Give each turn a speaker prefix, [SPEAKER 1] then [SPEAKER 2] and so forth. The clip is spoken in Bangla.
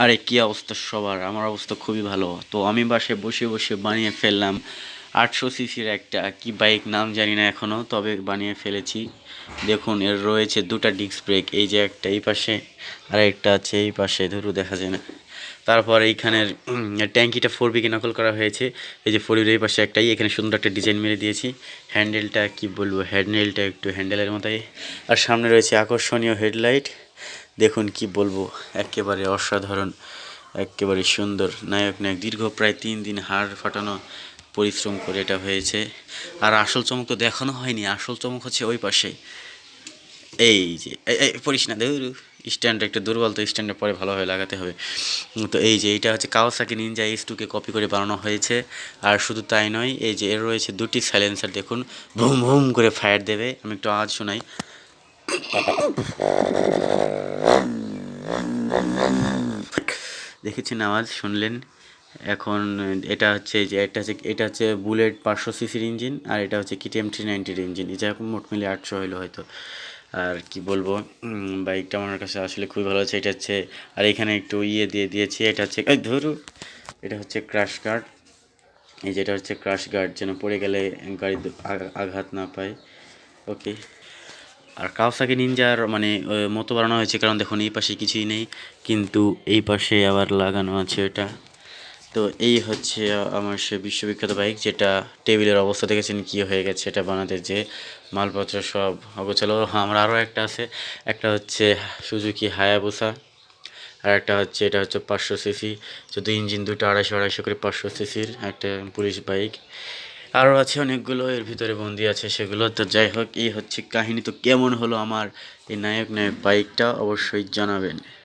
[SPEAKER 1] আরে কি অবস্থা সবার? আমার অবস্থা খুবই ভালো। তো আমি বাসায় বসে বসে বানিয়ে ফেললাম 800 সিসির একটা কি বাইক, নাম জানি না এখনো, তবে বানিয়ে ফেলেছি। দেখুন, এর রয়েছে দুটা ডিস্ক ব্রেক, এই যে একটা এই পাশে আর একটা আছে এই পাশে, ধরু দেখা যায় না। তারপর এইখানের ট্যাঙ্কিটা 4B নকল করা হয়েছে। এই যে 4B এই পাশে একটাই, এখানে সুন্দর একটা ডিজাইন মেরে দিয়েছি। হ্যান্ডেলটা কি বলবো, হ্যান্ডেলটা একটু হ্যান্ডেলের মতোই। আর সামনে রয়েছে আকর্ষণীয় হেডলাইট। দেখুন কি বলবো, একেবারে অসাধারণ, একেবারে সুন্দর। নায়ক নায়ক দীর্ঘ প্রায় 3 দিন হাড় ফাটানো পরিশ্রম করে এটা হয়েছে। আর আসল চমক তো দেখানো হয়নি, আসল চমক হচ্ছে ওই পাশে। এই যে পড়িস না, ধুর। স্ট্যান্ডটা একটু দুর্বল, তো স্ট্যান্ডটা পরে ভালোভাবে লাগাতে হবে। তো এই যে এইটা হচ্ছে কাওয়াসাকি নিনজা S2 কপি করে বানানো হয়েছে। আর শুধু তাই নয়, এই যে এর রয়েছে দুটি সাইলেন্সার, দেখুন ভুম ভুম করে ফায়ার দেবে। আমি একটু আওয়াজ শোনাই। দেখেছেন, আওয়াজ শুনলেন? এখন এটা হচ্ছে বুলেট 500 সিসির ইঞ্জিন, আর এটা হচ্ছে KTM 390-র ইঞ্জিন। এটা এখন মোট মিলে 800 হইলো হয়তো। আর কি বলবো, বাইকটা আমার কাছে আসলে খুবই ভালো আছে। এটা হচ্ছে, আর এখানে একটু ইয়ে দিয়ে দিয়েছি, এটা হচ্ছে এই ধরু, এটা হচ্ছে ক্র্যাশ গার্ড। এই যেটা হচ্ছে ক্র্যাশ গার্ড, যেন পড়ে গেলে গাড়ি আঘাত না পায়। ওকে। আর কাওয়াসাকি নিনজার মানে মতো বানানো হয়েছে, কারণ দেখুন এই পাশে কিছুই নেই, কিন্তু এই পাশে আবার লাগানো আছে এটা। তো এই হচ্ছে আমার সে বিশ্ববিখ্যাত বাইক, যেটা টেবিলের অবস্থা দেখেছেন কি হয়ে গেছে এটা বানাতে, যে মালপত্র সব অগোছালো। আমার আরও একটা আছে, একটা হচ্ছে সুজুকি হায়াবুসা, আর একটা হচ্ছে, এটা হচ্ছে 500 সিসি, যদি ইঞ্জিন দুটো আড়াইশো আড়াইশো করে 500 সিসির একটা পুলিশ বাইক। আরও আছে অনেকগুলো, এর ভিতরে বন্দি আছে সেগুলো। তো যাই হোক, এই হচ্ছে কাহিনী। তো কেমন হলো আমার এই নায়ক নায়ক বাইকটা, অবশ্যই জানাবেন।